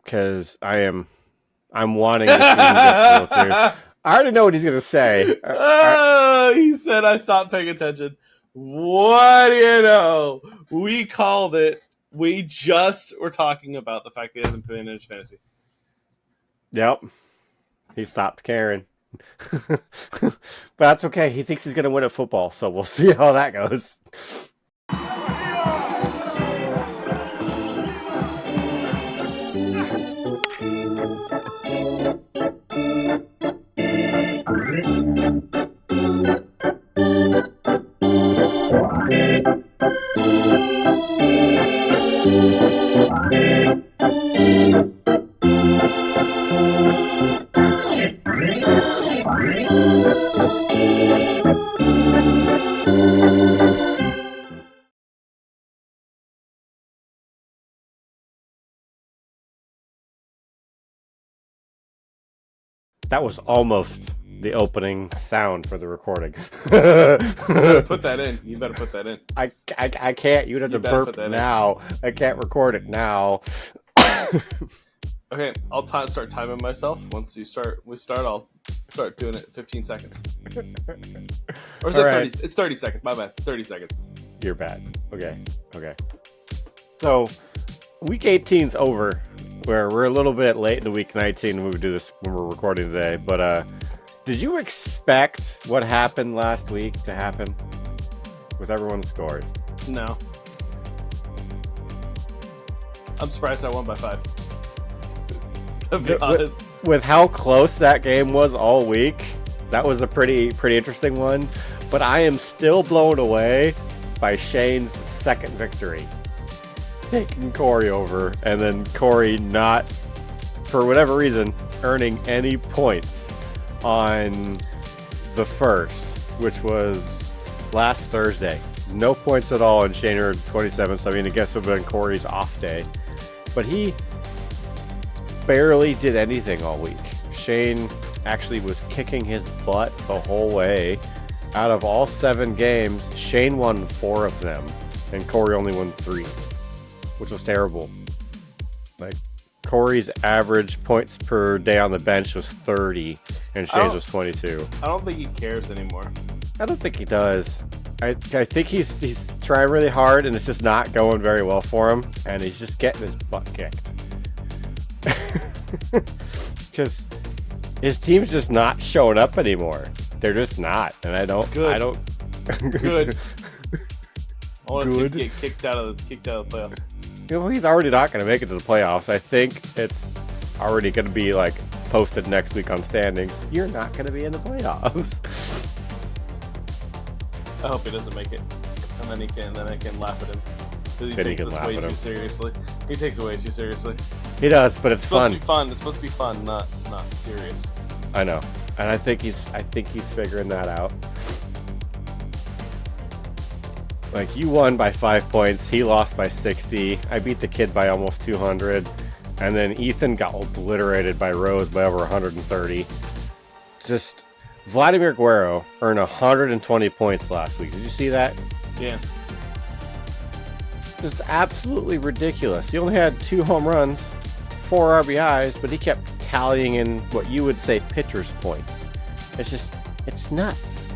because I'm wanting to see him get to World Series. I already know what he's gonna say. He said I stopped paying attention. What do you know? We called it. We just were talking about the fact that he hasn't been in fantasy. Yep. He stopped caring. But that's okay. He thinks he's gonna win at football, so we'll see how that goes. That was almost the opening sound for the recording. You better put that in. You better put that in. I can't. You'd have to burp now. I can't record it now. Okay, I'll start timing myself. Once we start, I'll start doing it 15 seconds. Or is it 30? It's 30 seconds. My bad. 30 seconds. You're bad. Okay. So, week 18's over. Where we're a little bit late in the week 19 when we do this when we're recording today. But did you expect what happened last week to happen with everyone's scores? No. I'm surprised I won by 5. To be honest. With how close that game was all week, that was a pretty interesting one. But I am still blown away by Shane's second victory. Taking Corey over, and then Corey not, for whatever reason, earning any points on the first, which was last Thursday. No points at all, and Shane earned 27, so I mean, I guess it would have been Corey's off day. But he barely did anything all week. Shane actually was kicking his butt the whole way. Out of all 7 games, Shane won 4 of them, and Corey only won 3. Which was terrible. Like, Corey's average points per day on the bench was 30, and Shane's was 22. I don't think he cares anymore. I don't think he does. I think he's trying really hard, and it's just not going very well for him, and he's just getting his butt kicked. Because his team's just not showing up anymore. They're just not, and I don't. Good. I want to see him get kicked out of the playoffs. Well, he's already not going to make it to the playoffs. I think it's already going to be like posted next week on standings. You're not going to be in the playoffs. I hope he doesn't make it, and then I can laugh at him because he takes this way too seriously. He takes it way too seriously. He does, but it's fun. It's supposed to be fun, not serious. I know, and I think he's figuring that out. Like, you won by 5 points, he lost by 60, I beat the kid by almost 200, and then Ethan got obliterated by Rose by over 130. Just, Vladimir Guerrero earned 120 points last week. Did you see that? Yeah. Just absolutely ridiculous. He only had 2 home runs, 4 RBIs, but he kept tallying in what you would say pitcher's points. It's nuts.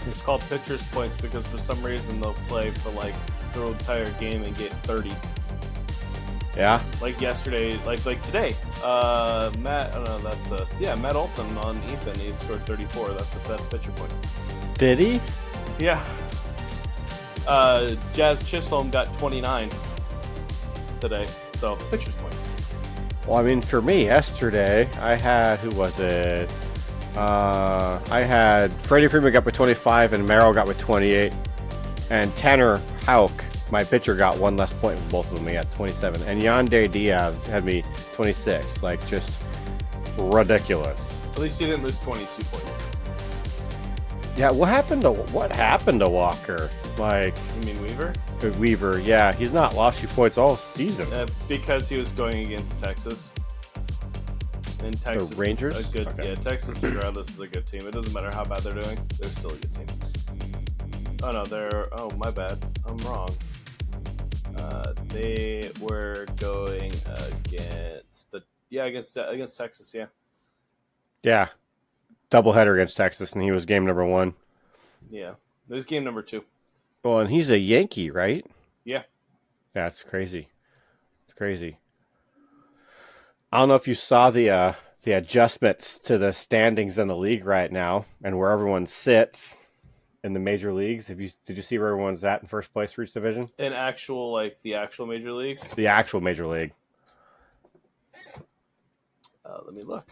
It's called pitcher's points because for some reason they'll play for like the entire game and get 30. Yeah. Like yesterday, like today. Matt Olson on Ethan, he scored 34. That's pitcher points. Did he? Yeah. Jazz Chisholm got 29 today. So pitcher's points. Well, I mean, for me yesterday, I had, who was it? I had Freddie Freeman got with 25 and Merrill got with 28. And Tanner Houck, my pitcher, got 1 less point with both of them. He had 27. And Yandy Diaz had me 26. Like, just ridiculous. At least he didn't lose 22 points. Yeah, what happened to Walker? Like, you mean Weaver? Weaver, yeah. He's not lost you points all season. Because he was going against Texas. And Texas the Rangers? is a good Yeah, Texas regardless is a good team. It doesn't matter how bad they're doing, they're still a good team. My bad. I'm wrong. They were going Yeah, against Texas. Yeah. Yeah, doubleheader against Texas, and he was game number 1. Yeah. It was game number 2. Well, and he's a Yankee, right? Yeah. Yeah, it's crazy. It's crazy. I don't know if you saw the adjustments to the standings in the league right now and where everyone sits in the major leagues. Did you see where everyone's at in first place for each division? In the actual major leagues. The actual major league. Let me look.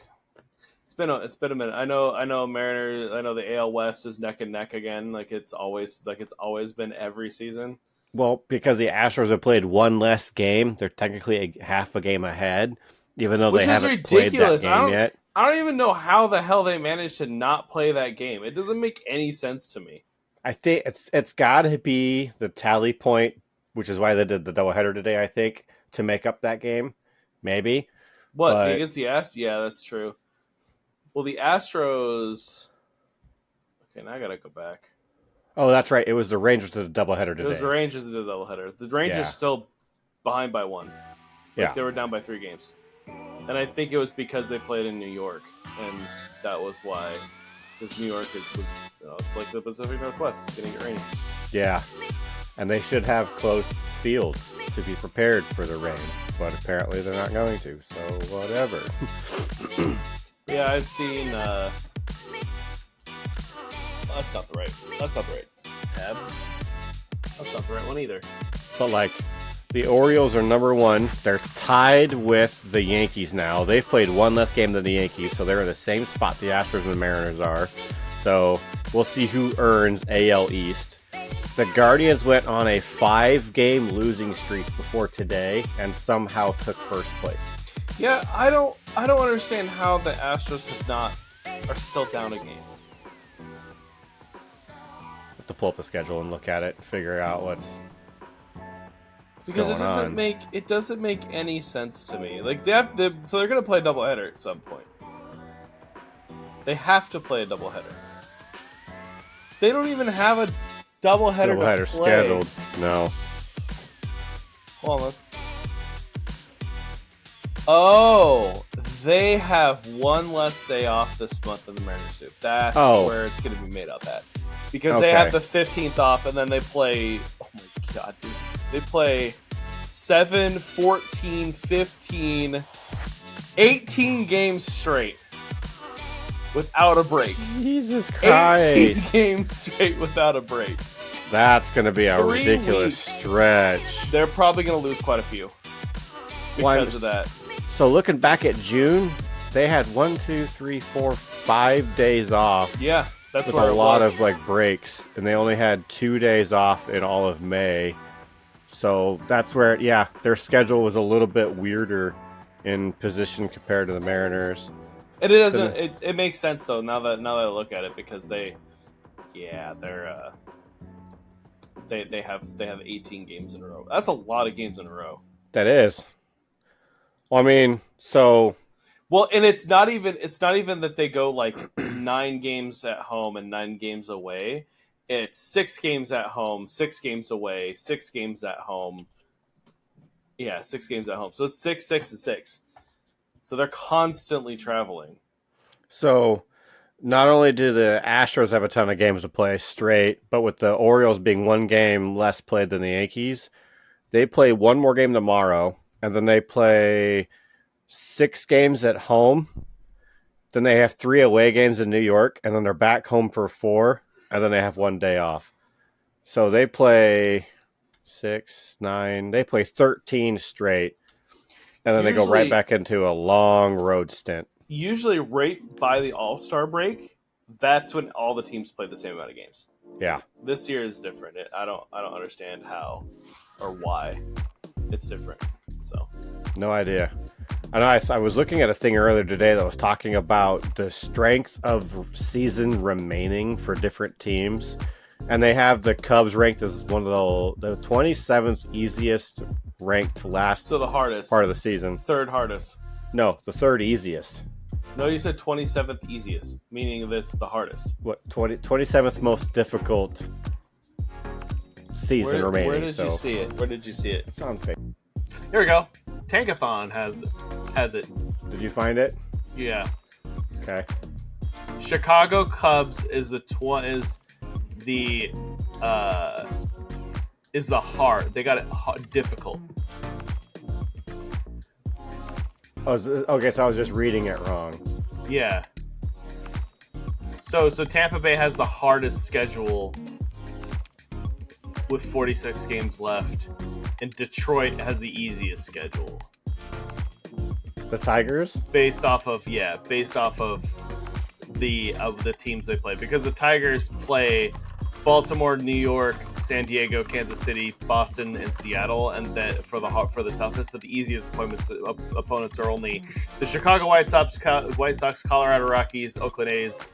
It's been a minute. I know Mariners. I know the AL West is neck and neck again. It's always been every season. Well, because the Astros have played one less game, they're technically half a game ahead, even though they haven't played that game yet. I don't even know how the hell they managed to not play that game. It doesn't make any sense to me. I think it's got to be the tally point, which is why they did the doubleheader today, I think, to make up that game. Maybe. Against the Astros? Yeah, that's true. Well, the Astros... Okay, now I gotta go back. Oh, that's right. It was the Rangers to the doubleheader today. It was the Rangers to the doubleheader. The Rangers still behind by 1. They were down by 3 games. And I think it was because they played in New York, and that was why. Because New York it's like the Pacific Northwest. It's going to get rainy. Yeah, and they should have closed fields to be prepared for the rain, but apparently they're not going to. So whatever. Yeah, I've seen. That's not the right tab. That's not the right one either. But the Orioles are number 1. They're tied with the Yankees now. They've played one less game than the Yankees, so they're in the same spot the Astros and the Mariners are. So we'll see who earns AL East. The Guardians went on a 5-game losing streak before today and somehow took first place. Yeah, I don't understand how the Astros are still down a game. Have to pull up a schedule and look at it and figure out what's because it doesn't make any sense to me. So they're gonna play a doubleheader at some point. They have to play a doubleheader. They don't even have a doubleheader to play. Scheduled. No. Hold on. Oh, they have one less day off this month than the Mariners do. That's where it's going to be made up at. Because they have the 15th off, and then they play... Oh my god, dude. They play 7, 14, 15, 18 games straight without a break. Jesus Christ. 18 games straight without a break. That's going to be a ridiculous stretch. They're probably going to lose quite a few because of that. So looking back at June, they had 5 days off. Yeah, that's with where a lot of breaks, and they only had 2 days off in all of May. So that's where, their schedule was a little bit weirder in position compared to the Mariners. And it doesn't. It makes sense though now that I look at it because they have 18 games in a row. That's a lot of games in a row. That is. Well, I mean, so. Well, and it's not even that they go 9 games at home and 9 games away. It's 6 games at home, 6 games away, 6 games at home. Yeah, 6 games at home. So it's 6, 6, and 6. So they're constantly traveling. So not only do the Astros have a ton of games to play straight, but with the Orioles being 1 game less played than the Yankees, they play 1 more game tomorrow. And then they play 6 games at home. Then they have 3 away games in New York. And then they're back home for 4. And then they have 1 day off. So they play 6, 9. They play 13 straight. And then they go right back into a long road stint. Usually right by the All-Star break, that's when all the teams play the same amount of games. Yeah. This year is different. I don't understand how or why it's different. So, no idea. And I was looking at a thing earlier today that was talking about the strength of season remaining for different teams. And they have the Cubs ranked as one of the 27th easiest ranked last so the hardest part of the season. 3rd hardest. No, the 3rd easiest. No, you said 27th easiest, meaning that's the hardest. What, 27th most difficult season remaining. Where did you see it? Where did you see it? It's on Facebook. Here we go. Tankathon has it. Did you find it? Yeah. Okay. Chicago Cubs is the hard. They got it difficult. Oh, okay. So I was just reading it wrong. Yeah. So Tampa Bay has the hardest schedule with 46 games left, and Detroit has the easiest schedule. The Tigers? Based off of the teams they play, because the Tigers play Baltimore, New York, San Diego, Kansas City, Boston, and Seattle, and that for the toughest. But the easiest opponents are only the Chicago White Sox, Colorado Rockies, Oakland A's,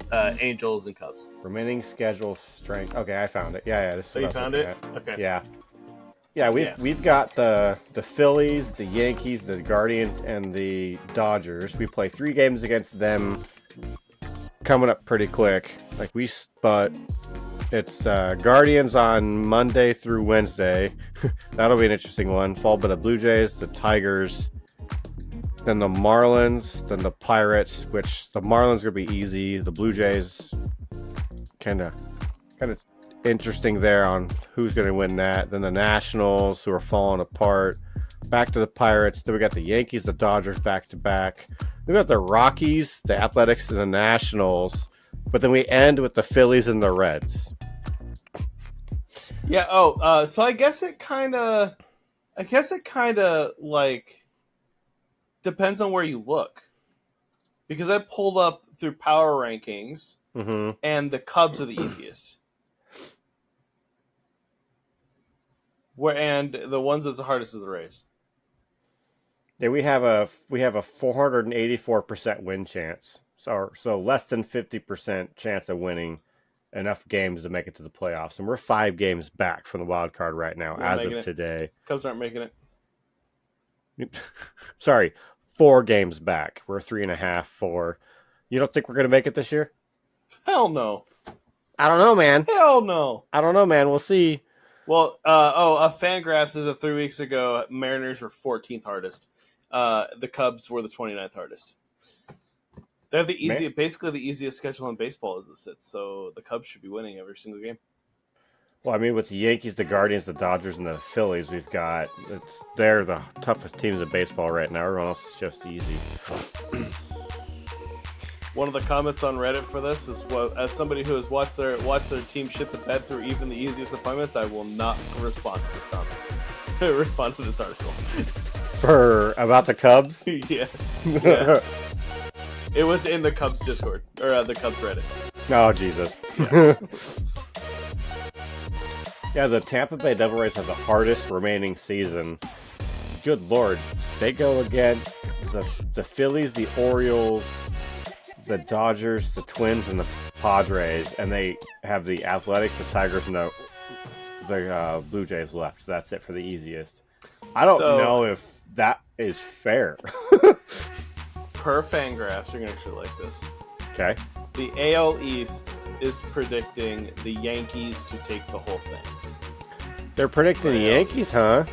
Angels, and Cubs. Remaining schedule strength. Okay, I found it. Yeah. This is you found it? At. Okay. Yeah. We've got the Phillies, the Yankees, the Guardians, and the Dodgers. We play 3 games against them coming up pretty quick. But it's Guardians on Monday through Wednesday. That'll be an interesting one. Followed by the Blue Jays, the Tigers, then the Marlins, then the Pirates, which the Marlins are going to be easy. The Blue Jays, kind of interesting there on who's going to win that. Then the Nationals, who are falling apart. Back to the Pirates. Then we got the Yankees, the Dodgers back to back. We got the Rockies, the Athletics, and the Nationals. But then we end with the Phillies and the Reds. Yeah. So I guess it kind of like depends on where you look, because I pulled up through power rankings, and the Cubs are the easiest. And the ones that's the hardest is the Rays. Yeah, we have a 484% win chance. So less than 50% chance of winning enough games to make it to the playoffs. And we're 5 games back from the wild card right now as of today. Cubs aren't making it. Sorry, 4 games back. We're 3.5, 4. You don't think we're going to make it this year? Hell no. I don't know, man. Hell no. I don't know, man. We'll see. Well, Fangraphs says that 3 weeks ago, Mariners were 14th hardest. The Cubs were the 29th hardest. They have basically the easiest schedule in baseball as it sits, so the Cubs should be winning every single game. Well, I mean, with the Yankees, the Guardians, the Dodgers, and the Phillies, they're the toughest teams in baseball right now. Everyone else is just easy. One of the comments on Reddit for this is, as somebody who has watched their team shit the bed through even the easiest appointments, I will not respond to this comment. Respond to this article. About the Cubs? Yeah. It was in the Cubs Discord, or the Cubs Reddit. Oh, Jesus. Yeah, the Tampa Bay Devil Rays have the hardest remaining season. Good Lord. They go against the Phillies, the Orioles, the Dodgers, the Twins, and the Padres, and they have the Athletics, the Tigers, and the Blue Jays left. That's it for the easiest. I don't know if that is fair. Per Fangraphs, you're going to actually like this. Okay. The AL East is predicting the Yankees to take the whole thing. They're predicting the Yankees, huh?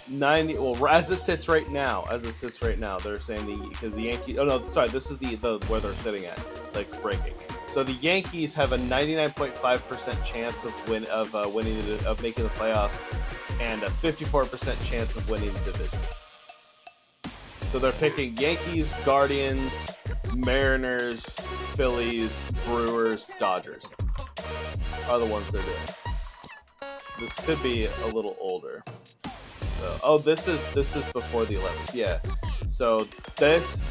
90. Well, as it sits right now, they're saying because the Yankees. Oh no, sorry. This is the where they're sitting at, like breaking. So the Yankees have a 99.5% chance of making the playoffs, and a 54% chance of winning the division. So they're picking Yankees, Guardians, Mariners, Phillies, Brewers, Dodgers are the ones they're doing. This could be a little older. This is before the 11th. Yeah. So because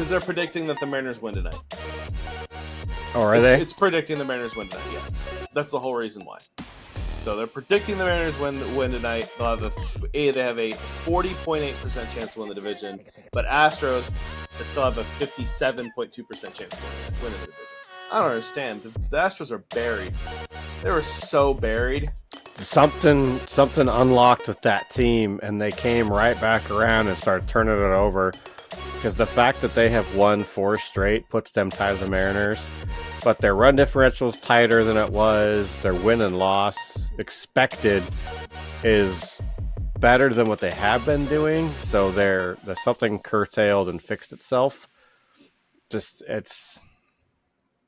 they're predicting that the Mariners win tonight. Oh, are they? It's predicting the Mariners win tonight. Yeah. That's the whole reason why. So they're predicting the Mariners win tonight. They have a 40.8% chance to win the division, but Astros still have a 57.2% chance to win the division. I don't understand. The Astros are buried. They were so buried. Something unlocked with that team, and they came right back around and started turning it over. Because the fact that they have won 4 straight puts them tied to the Mariners. But their run differential is tighter than it was. Their win and loss expected is better than what they have been doing. So there's something curtailed and fixed itself. Just it's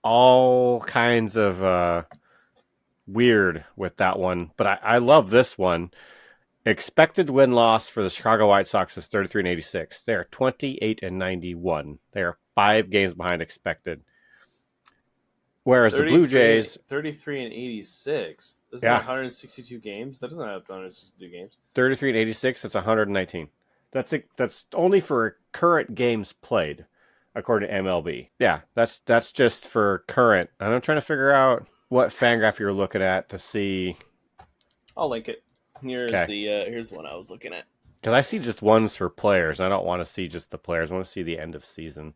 all kinds of weird with that one, but I love this one. Expected win-loss for the Chicago White Sox is 33-86. They are 28-91. They are 5 games behind expected. Whereas the Blue Jays 33-86. Isn't that 162 games? That doesn't have 162 games. 33-86. That's 119. That's only for current games played, according to MLB. Yeah, that's just for current. And I'm trying to figure out what Fangraph you're looking at to see. I'll link it. Here's the one I was looking at. Because I see just ones for players. I don't want to see just the players. I want to see the end of season.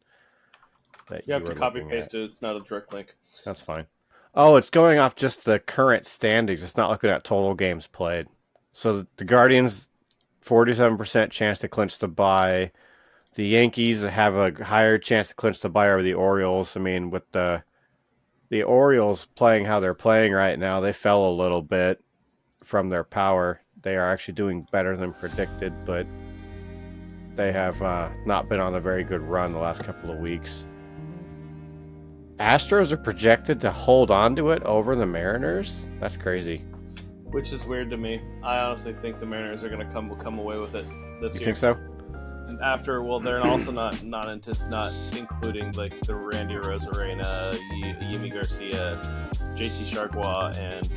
You have to copy paste it. It's not a direct link. That's fine. Oh, it's going off just the current standings. It's not looking at total games played. So the Guardians, 47% chance to clinch the bye. The Yankees have a higher chance to clinch the bye over the Orioles. I mean, with the Orioles playing how they're playing right now, they fell a little bit from their power. They are actually doing better than predicted, but they have not been on a very good run the last couple of weeks. Astros are projected to hold on to it over the Mariners. That's crazy. Which is weird to me. I honestly think the Mariners are going to come away with it this year. You think so? They're also not including like the Randy Arozarena, Yimi Garcia, JT Chargois, and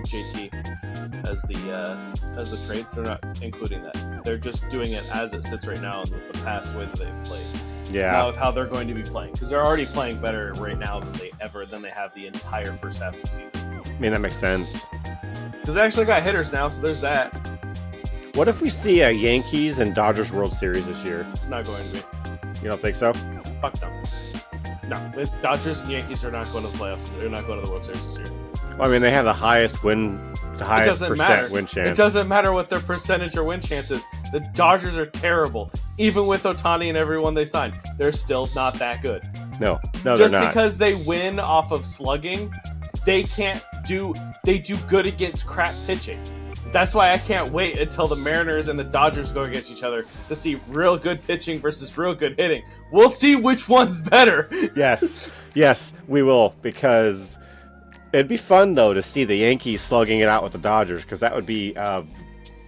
JT as the trades. They're not including that. They're just doing it as it sits right now and with the past way that they've played. Yeah. Now with how they're going to be playing, because they're already playing better right now than they have the entire first half of the season. I mean, that makes sense. Because they actually got hitters now, so there's that. What if we see a Yankees and Dodgers World Series this year? It's not going to be. You don't think so? Fuck no. No, the Dodgers and Yankees are not going to the playoffs. They're not going to the World Series this year. Well, I mean, they have the highest percent win chance. It doesn't matter what their percentage or win chance is. The Dodgers are terrible. Even with Ohtani and everyone they signed, they're still not that good. No, they're not. Just because they win off of slugging, they do good against crap pitching. That's why I can't wait until the Mariners and the Dodgers go against each other to see real good pitching versus real good hitting. We'll see which one's better. Yes, we will, because it'd be fun, though, to see the Yankees slugging it out with the Dodgers, because that would be a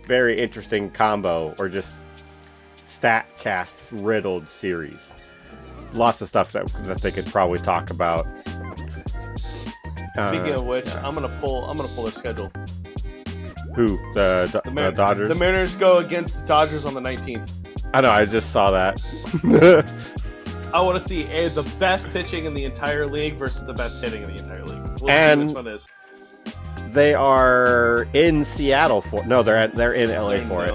very interesting combo, or just StatCast-riddled series. Lots of stuff that they could probably talk about. Speaking of which, I'm gonna pull their schedule. Who? The Dodgers? The Mariners go against the Dodgers on the 19th. I know, I just saw that. I want to see the best pitching in the entire league versus the best hitting in the entire league. We'll see which one is. They are in Seattle for... No, they're in LA for it.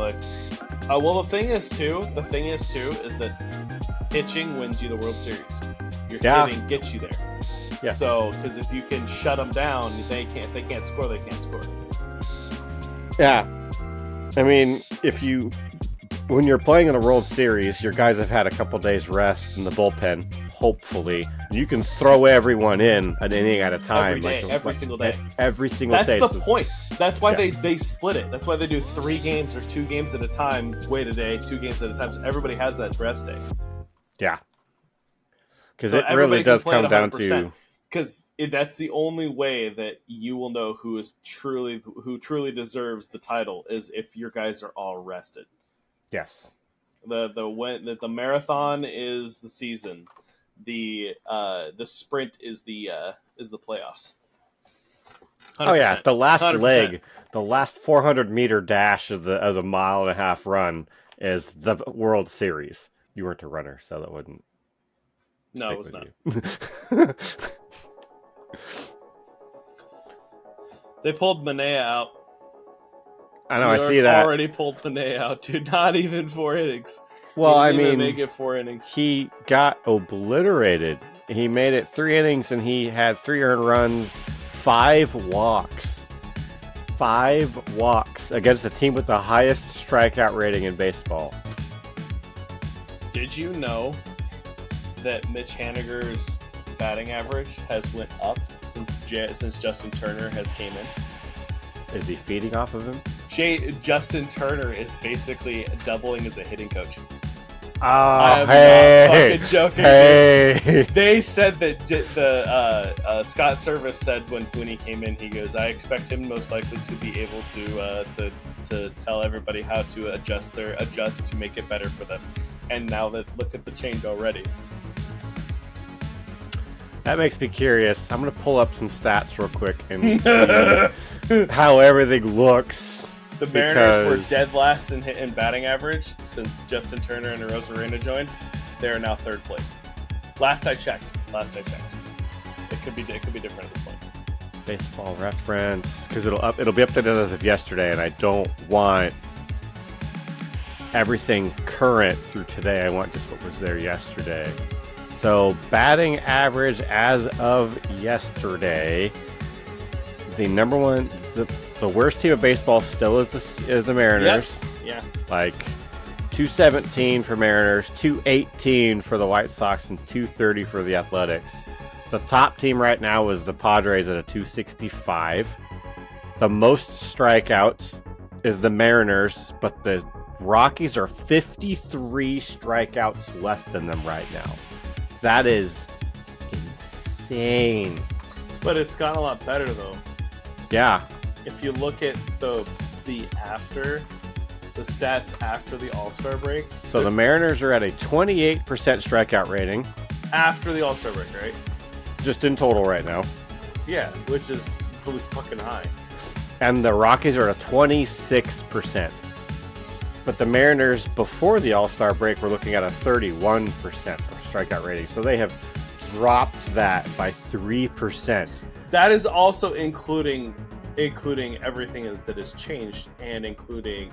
Well, the thing is too is that pitching wins you the World Series. Your hitting gets you there. Yeah. So, because if you can shut them down, if they can't score, they can't score. Yeah. I mean, when you're playing in a World Series, your guys have had a couple days rest in the bullpen, hopefully. You can throw everyone in an inning at a time. Every single day. Every single day. That's the point. That's why they split it. That's why they do 3 games or 2 games at a time. Wait a day, 2 games at a time. So everybody has that rest day. Yeah. Because it really does come down to... Because that's the only way that you will know who truly deserves the title, is if your guys are all rested. Yes. The marathon is the season. The sprint is the playoffs. 100%. Oh yeah, the last 100%. Leg, the last 400-meter dash of the mile-and-a-half run is the World Series. You weren't a runner, so that wouldn't. No, it was not. They pulled Manaea out. I know, I see that. Already pulled Manaea out, dude. Not even 4 innings. Well, I mean, make it 4 innings. He got obliterated. He made it 3 innings, and he had 3 earned runs, 5 walks. 5 walks against the team with the highest strikeout rating in baseball. Did you know that Mitch Haniger's batting average has went up since Justin Turner has came in? Is he feeding off of him? Justin Turner is basically doubling as a hitting coach. I'm not fucking joking. Hey. They said that the Scott Service said when he came in, he goes, I expect him most likely to be able to tell everybody how to adjust to make it better for them. And now look at the change already. That makes me curious. I'm gonna pull up some stats real quick and see how everything looks. The Mariners were dead last in batting average since Justin Turner and Arozarena joined. They are now third place. Last I checked. It could be different at this point. Baseball Reference, because it'll be updated as of yesterday, and I don't want everything current through today. I want just what was there yesterday. So batting average as of yesterday, the number one. The worst team of baseball still is the Mariners. Yep. Yeah. Like 217 for Mariners, 218 for the White Sox, and 230 for the Athletics. The top team right now is the Padres at a 265. The most strikeouts is the Mariners, but the Rockies are 53 strikeouts less than them right now. That is insane. But it's gotten a lot better though. Yeah. If you look at the stats after the All-Star break. So the Mariners are at a 28% strikeout rating. After the All-Star break, right? Just in total right now. Yeah, which is really fucking high. And the Rockies are at a 26%. But the Mariners, before the All-Star break, were looking at a 31% strikeout rating. So they have dropped that by 3%. That is also including everything that has changed, and including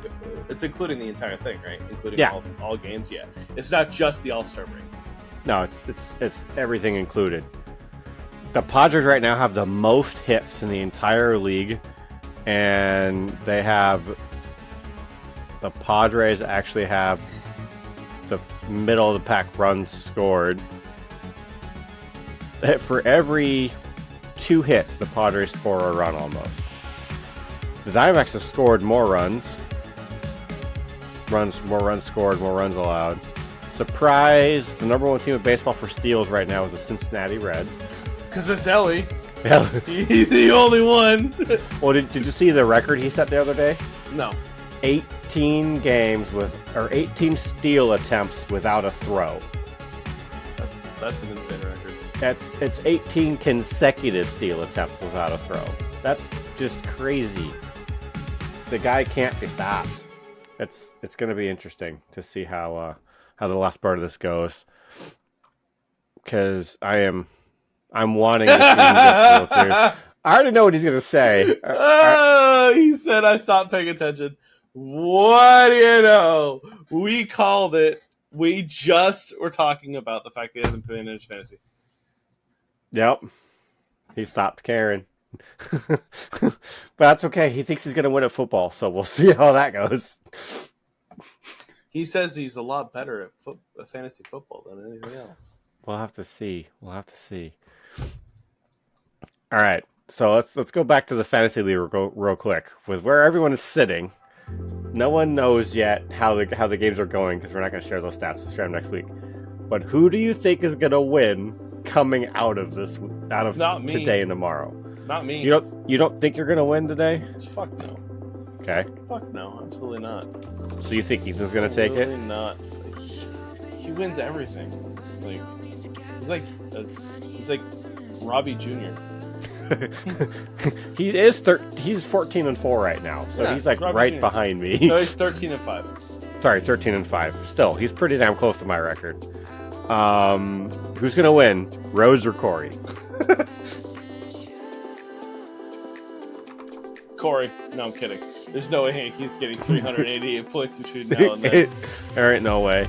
the entire thing, right? Including all games. Yeah, it's not just the All-Star break. No, it's everything included. The Padres right now have the most hits in the entire league, and the Padres actually have the middle of the pack runs scored. For every 2 hits, the Padres score a run almost. The Diamondbacks have scored more runs. More runs scored, more runs allowed. Surprise! The number one team of baseball for steals right now is the Cincinnati Reds. Because it's Ellie. He's the only one. Well, did you see the record he set the other day? No. 18 steal attempts without a throw. That's an insane record. It's 18 consecutive steal attempts without a throw. That's just crazy. The guy can't be stopped. It's going to be interesting to see how the last part of this goes, because I'm wanting to see him get through. I already know what he's going to say. He said I stopped paying attention. What do you know? We called it. We just were talking about the fact that he hasn't been in his fantasy. Yep. He stopped caring. But that's okay. He thinks he's going to win at football, so we'll see how that goes. He says he's a lot better at fantasy football than anything else. We'll have to see. All right. So let's go back to the fantasy league real quick with where everyone is sitting. No one knows yet how the games are going, because we're not going to share those stats. We'll share them next week. But who do you think is going to win coming out of today and tomorrow? Not me. You don't think you're going to win today? Fuck no. Okay. Fuck no, absolutely not. So you think Ethan's going to take it? Absolutely not. He wins everything. He's like Robbie Jr. He's 14-4 right now, so he's like Robbie right Jr. behind me. No, he's 13-5. Sorry, 13-5. Still, he's pretty damn close to my record. Who's gonna win, Rose or Corey? Corey. No, I'm kidding. There's no way he's getting 388 points between now and then. There ain't no way.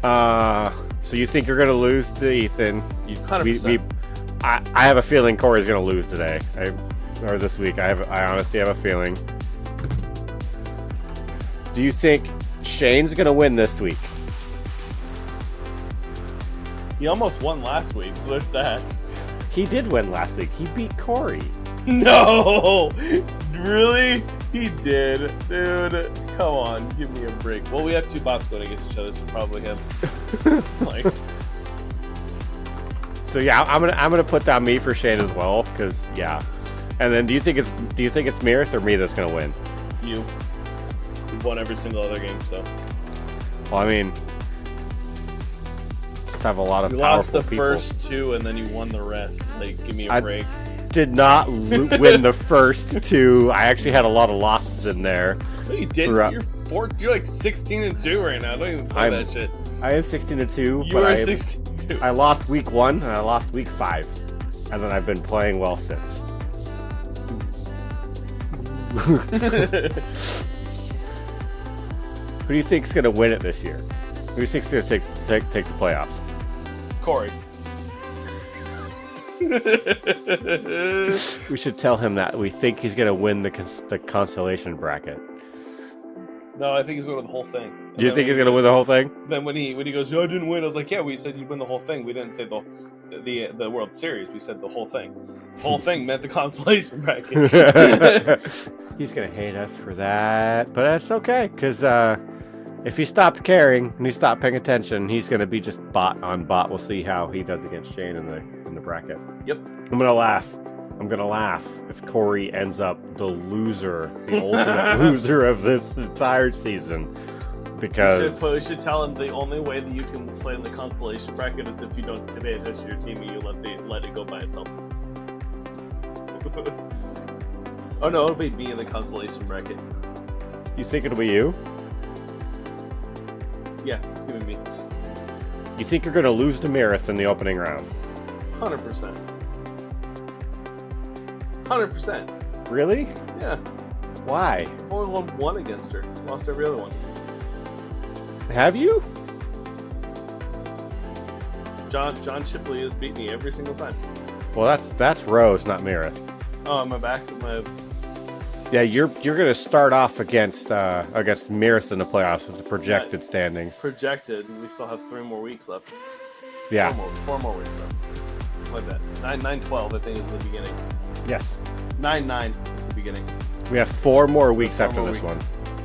So you think you're gonna lose to Ethan? 100%. I have a feeling Corey's going to lose today, or this week. I honestly have a feeling. Do you think Shane's going to win this week? He almost won last week, so there's that. He did win last week. He beat Corey. No! Really? He did, dude. Come on, give me a break. Well, we have two bots going against each other, so probably him. Like. So yeah, I'm gonna put down me for Shane as well, because yeah. And then do you think it's Meredith or me that's gonna win? You. You've won every single other game, so. Well, I mean, just have a lot of. You lost the first two, and then you won the rest. Like, give me a break. Did not win the first two. I actually had a lot of losses in there. No, you did. You're like 16-2 right now. Don't even play that shit. I am 16-2. You are 16-2. I lost week 1 and I lost week 5, and then I've been playing well since. Who do you think's gonna win it this year? Who do you think's gonna take the playoffs? Corey. We should tell him that we think he's gonna win the consolation bracket. No, I think he's winning the whole thing. Do you think he's gonna win the whole thing? Then when he goes, "No, I didn't win," I was like, "Yeah, we said you'd win the whole thing. We didn't say the World Series. We said the whole thing. The whole thing meant the consolation bracket." He's gonna hate us for that, but that's okay, because if he stopped caring and he stopped paying attention, he's gonna be just bot on bot. We'll see how he does against Shane in the bracket. Yep. I'm gonna laugh if Corey ends up the loser, the ultimate loser of this entire season. Because we should tell him the only way that you can play in the consolation bracket is if you don't pay attention to your team and you let it go by itself. Oh no, it'll be me in the consolation bracket. You think it'll be you? Yeah, it's gonna be me. You think you're gonna lose to Meredith in the opening round? 100%. 100%. Really? Yeah. Why? I've only won one against her. Lost every other one. Have you? John Shipley has beat me every single time. Well, that's Rose, not Meredith. Oh, am I back? Yeah, you're gonna start off against Meredith in the playoffs with the projected standings. Projected. We still have 3 more weeks left. Yeah. 4 more weeks left. Something like that. 9-12, I think, is the beginning. Yes. 9-9 is the beginning. We have 4 more weeks after this one.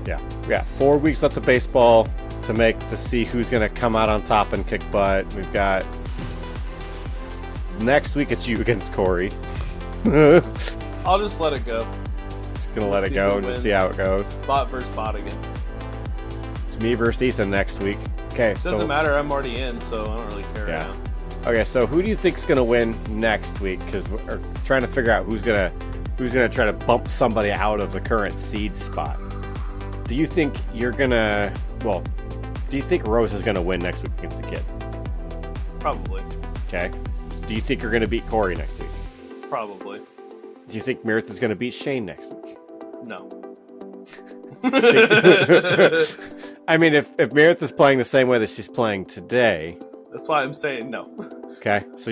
Yeah. We got 4 weeks left of baseball to see who's gonna come out on top and kick butt. We've got next week it's you against Corey. I'll just let it go. Just gonna let it go and just see how it goes. Bot versus bot again. It's me versus Ethan next week. Okay. Doesn't matter. I'm already in, so I don't really care right now. Okay, so who do you think's gonna win next week? Because we're trying to figure out who's gonna try to bump somebody out of the current seed spot. Do you think do you think Rose is gonna win next week against the kid? Probably. Okay. Do you think you're gonna beat Corey next week? Probably. Do you think Meredith is gonna beat Shane next week? No. I mean, if Meredith is playing the same way that she's playing today. That's why I'm saying no. Okay, so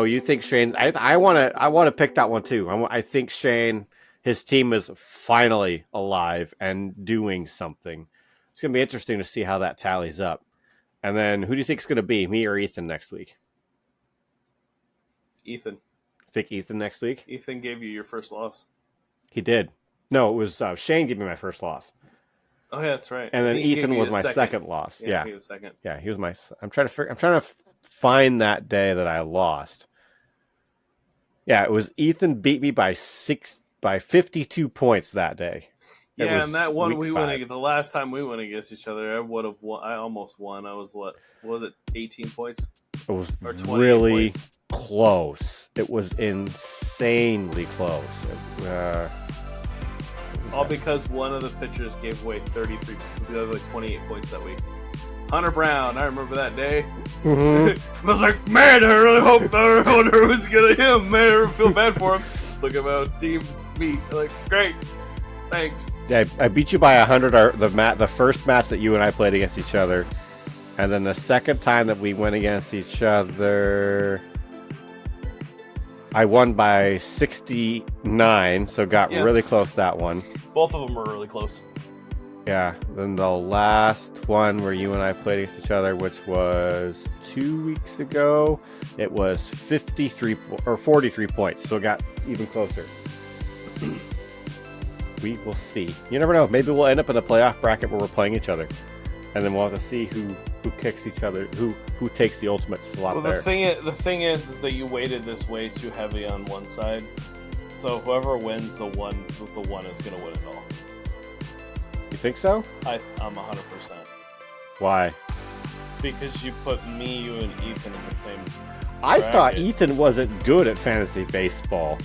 you think Shane? I want to pick that one too. I think Shane, his team is finally alive and doing something. It's gonna be interesting to see how that tallies up. And then who do you think is gonna be, me or Ethan next week? Ethan. Think Ethan next week? Ethan gave you your first loss. He did. No, it was Shane gave me my first loss. Oh yeah, that's right. And then Ethan was my second loss. Yeah, he was second. Yeah, he was my. I'm trying to find that day that I lost. Yeah, it was Ethan beat me by 52 points that day. Yeah, and that one we went against. The last time we went against each other, I would have won. I almost won. I was what was it? 18 points. It was really close. It was insanely close. All because one of the pitchers gave away 33, the other 28 points that week. Hunter Brown, I remember that day. Mm-hmm. I was like, man, I really wonder who's gonna him. Man, I feel bad for him. Look at my team beat. Like, great, thanks. Yeah, I beat you by 100. The first match that you and I played against each other, and then the second time that we went against each other, I won by 69, so got really close that one. Both of them were really close. Yeah, then the last one where you and I played against each other, which was 2 weeks ago, it was 53 or 43 points, so it got even closer. We will see. You never know. Maybe we'll end up in a playoff bracket where we're playing each other, and then we'll have to see who kicks each other, who takes the ultimate slot. Well, the thing is that you weighted this way too heavy on one side, so whoever wins the one is going to win it all. You think so? I'm 100%. Why? Because you put me, you, and Ethan in the same. I thought Ethan wasn't good at fantasy baseball,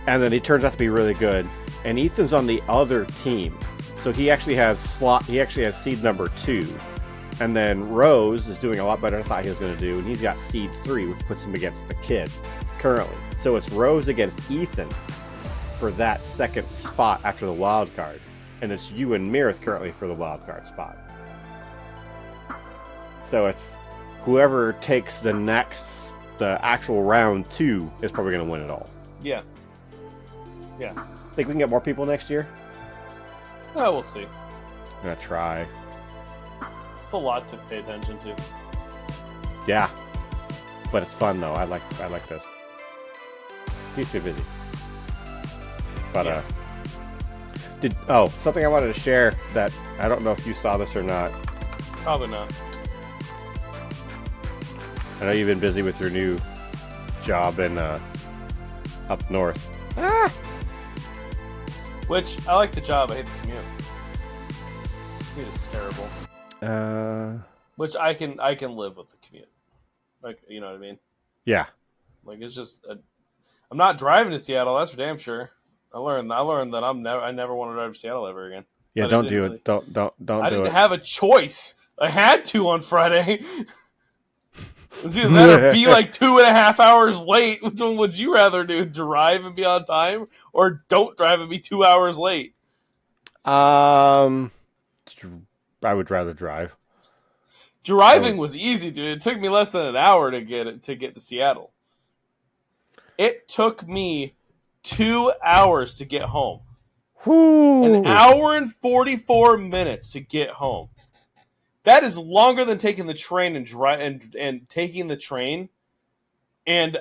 and then he turns out to be really good. And Ethan's on the other team, so he actually has seed number 2, and then Rose is doing a lot better than I thought he was going to do, and he's got seed 3, which puts him against the kid currently. So it's Rose against Ethan for that second spot after the wild card, and it's you and Mirth currently for the wild card spot. So it's whoever takes the actual round 2 is probably going to win it all. Yeah. Think we can get more people next year? We'll see. I'm going to try. It's a lot to pay attention to. Yeah. But it's fun though. I like this. He's too busy. But something I wanted to share that I don't know if you saw this or not. Probably not. I know you've been busy with your new job in up north. Which, I like the job, I hate the commute. It is terrible. Which I can live with the commute. Like, you know what I mean? Yeah. Like, it's just I'm not driving to Seattle, that's for damn sure. I learned that I never want to drive to Seattle ever again. Yeah, don't do it. Don't I didn't have a choice. I had to on Friday. It was either that or be like 2.5 hours late. Which one would you rather do? Drive and be on time, or don't drive and be 2 hours late? I would rather drive. Driving was easy, dude. It took me less than an hour to get to Seattle. It took me 2 hours to get home. Whew. An hour and 44 minutes to get home. That is longer than taking the train and taking the train and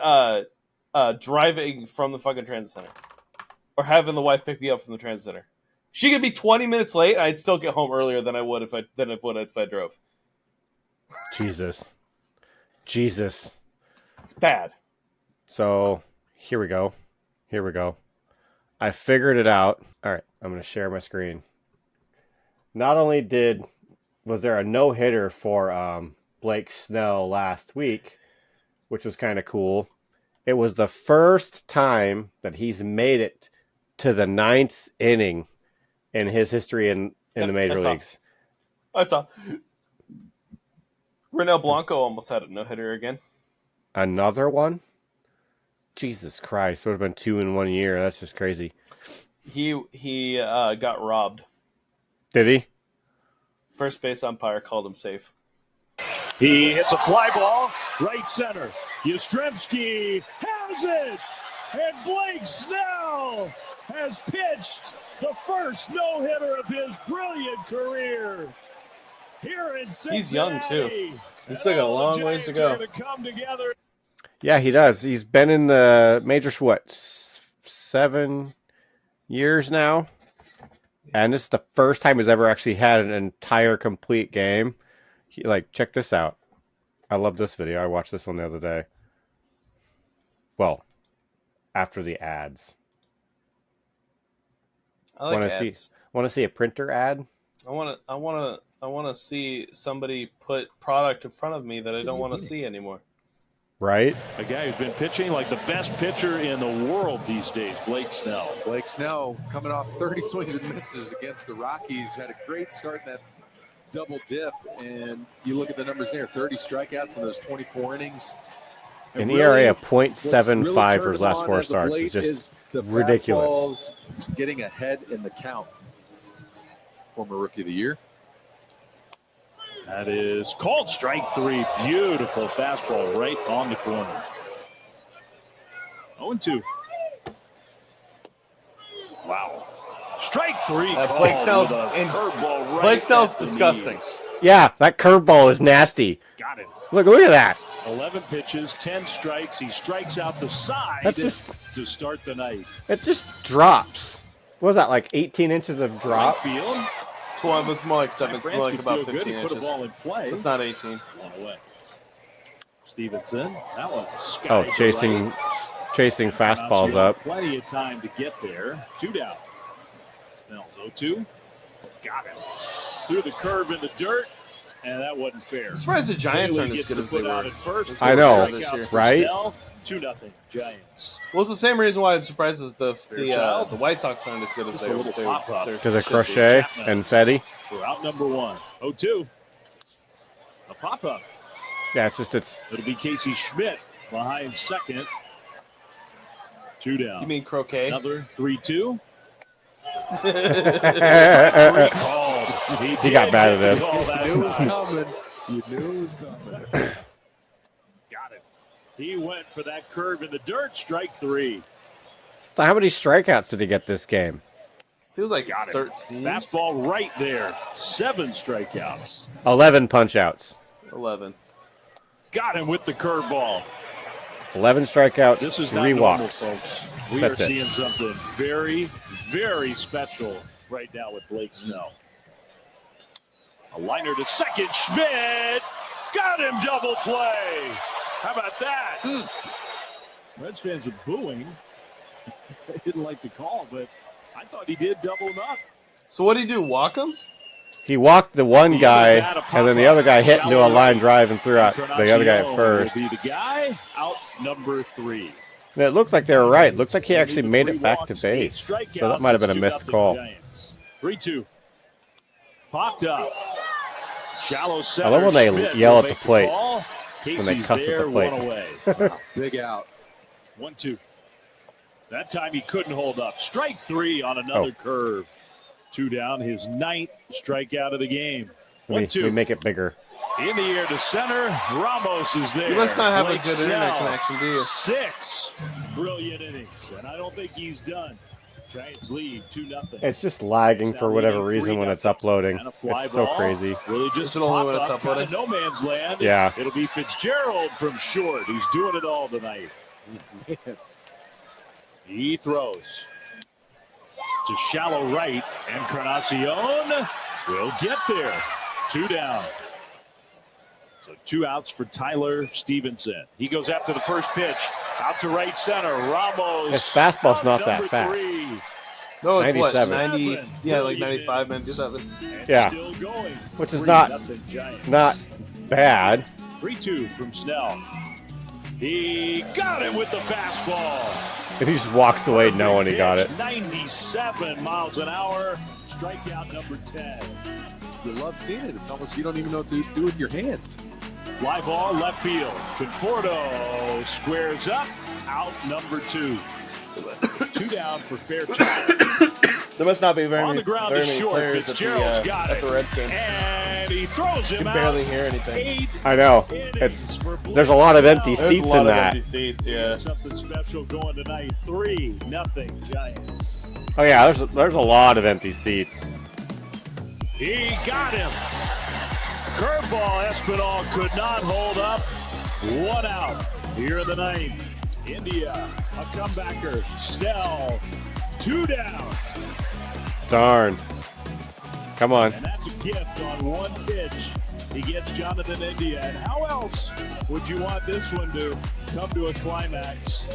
driving from the fucking transit center, or having the wife pick me up from the transit center. She could be 20 minutes late, and I'd still get home earlier than I would if I drove. Jesus, it's bad. So here we go. I figured it out. All right, I'm going to share my screen. Not only was there a no-hitter for Blake Snell last week, which was kind of cool. It was the first time that he's made it to the 9th inning in his history in the major leagues. I saw. Renel Blanco almost had a no-hitter again. Another one? Jesus Christ, would have been 2 in 1 year. That's just crazy. He got robbed. Did he? First base umpire called him safe. He hits a fly ball, right center. Yastrzemski has it! And Blake Snell has pitched the first no-hitter of his brilliant career. Here in Cincinnati. He's young, too. He's still got a long ways to go. Yeah, he does. He's been in the majors, 7 years now? And this is the first time he's ever actually had an entire complete game. Check this out. I love this video. I watched this one the other day. Well, after the ads. I like ads. Want to see a printer ad? I want to see somebody put product in front of me that I don't want to see anymore. Right? A guy who's been pitching like the best pitcher in the world these days, Blake Snell. Blake Snell coming off 30 swings and misses against the Rockies. Had a great start in that double dip. And you look at the numbers there, 30 strikeouts in those 24 innings. An ERA of .75 for his last 4 starts is just ridiculous. Getting ahead in the count. Former Rookie of the Year. That is called strike 3. Beautiful fastball right on the corner. 0-2. Wow. Strike 3. Blake Snell's disgusting. Yeah, that curveball is nasty. Got it. Look at that. 11 pitches, 10 strikes. He strikes out the side to start the night. It just drops. What was that, like 18 inches of drop? Field. 12 was more like 7, more like about 15 inches. Put a ball in play. It's not 18. One away. Stevenson, that one. Oh, chasing fastballs up. Plenty of time to get there. 2 down. Snell's 0-2. Got him. Threw the curve in the dirt, and that wasn't fair. I'm surprised the Giants aren't as good as they were. I know, right? 2-0 Giants. Well, it's the same reason why I'm surprised that the White Sox aren't as good as they were. Because of Crochet and Fetty. For out number 1. 0-2. A pop-up. Yeah, it's. It'll be Casey Schmidt behind second. 2 down. You mean croquet? Another 3-2. He got bad at this. You knew it was coming. You knew it was coming. Got it. He went for that curve in the dirt. Strike 3. So how many strikeouts did he get this game? Feels like Got 13. Fastball right there. 7 strikeouts. 11 punch-outs. 11. Got him with the curveball. 11 strikeouts, This is 3 not normal, walks. folks. We That's are it. seeing something very, very special right now with Blake Snell. A liner to second. Schmidt got him, double play. How about that? Reds fans are booing. They didn't like the call, but I thought he did double him up. So what did he do? Walk him? He walked the one guy, and then the other guy hit into a line drive and threw out the other guy at first. Will be the guy out number 3. And it looked like they were right. It looked like he actually made it back to base. So that might have been a missed call. 3-2. Popped up. Shallow center. I love when they Schmidt yell will at the make plate. Call. When they Casey's cuss at the there, plate. 1 away. Big out. 1-2. That time he couldn't hold up. Strike 3 on another curve. 2 down, his 9th strikeout of the game. Let me make it bigger. In the air to center. Ramos is there. You must not have Blake a good internet Snell, connection, do you? 6 brilliant innings, and I don't think he's done. Giants lead 2-0. It's just lagging for whatever reason when it's uploading. And a fly It's so ball. crazy. Really just Is it only when it's pop up, uploading? kind of no man's land. Yeah. It'll be Fitzgerald from short. He's doing it all tonight. He throws to shallow right, and Encarnacion will get there. 2 down. So 2 outs for Tyler Stevenson. He goes after the first pitch. Out to right center. Ramos. His fastball's not that number fast. 3. No, it's 97. what? 90. Yeah, like 95, 97. And Yeah. still going. Which is 3-0 Giants. not bad. 3-2 from Snell. He got it with the fastball. If he just walks away knowing he got it. 97 miles an hour. Strikeout number 10. You love seeing it. It's almost you don't even know what to do with your hands. Fly ball left field. Conforto squares up. Out number 2. 2 down for Fairchild. There must not be very On many, the ground very is many short. players Fitzgerald's got at the it. Reds game. And he throws You him can out. barely hear anything. 8 I know. innings for Blake There's a lot of empty Snell. There's seats a lot in of that. empty seats, yeah. Something special going tonight. 3-0 Giants. Oh yeah, there's a lot of empty seats. He got him. Curveball Espinal could not hold up. 1 out here in the 9th. India, a comebacker. Snell, 2 down. Darn. Come on. And that's a gift on 1 pitch. He gets Jonathan India. And how else would you want this one to come to a climax?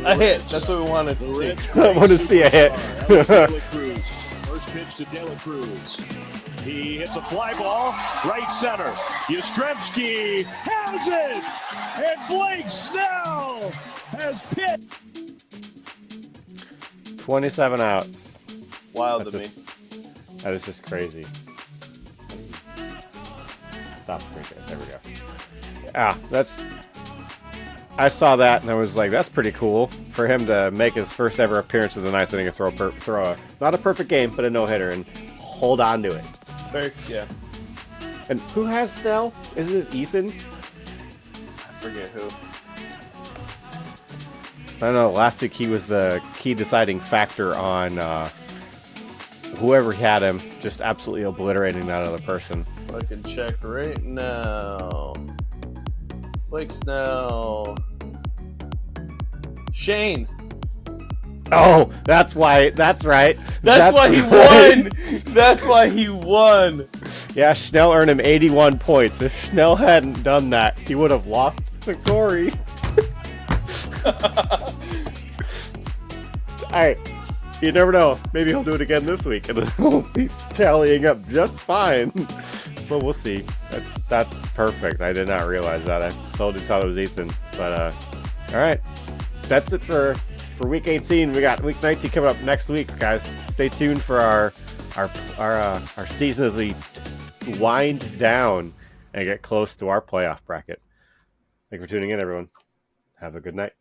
A hit. That's what we wanted to The see. Reds I want to see a hit. superstar, Ellis De La Cruz. First pitch to De La Cruz. He hits a fly ball, right center. Yastrzemski has it! And Blake Snell has pitched. 27 outs. Wild That's to me. That is just crazy. Stop drinking. There we go. I saw that and I was like, that's pretty cool for him to make his first ever appearance in the 9th inning and throw a not a perfect game, but a no-hitter and hold on to it. Yeah. And who has Snell? Is it Ethan? I forget who. I don't know. Last week he was the key deciding factor on whoever had him, just absolutely obliterating that other person. I can check right now. Blake Snell. Shane. Oh, that's why. That's right. That's why he won. That's why he won. Yeah, Schnell earned him 81 points. If Schnell hadn't done that, he would have lost to Corey. Alright. You never know. Maybe he'll do it again this week, and he'll be tallying up just fine. But we'll see. That's perfect. I did not realize that. I totally thought it was Ethan. But alright. That's it for week 18. We got week 19 coming up next week, guys. Stay tuned for our season as we wind down and get close to our playoff bracket. Thank you for tuning in, everyone. Have a good night.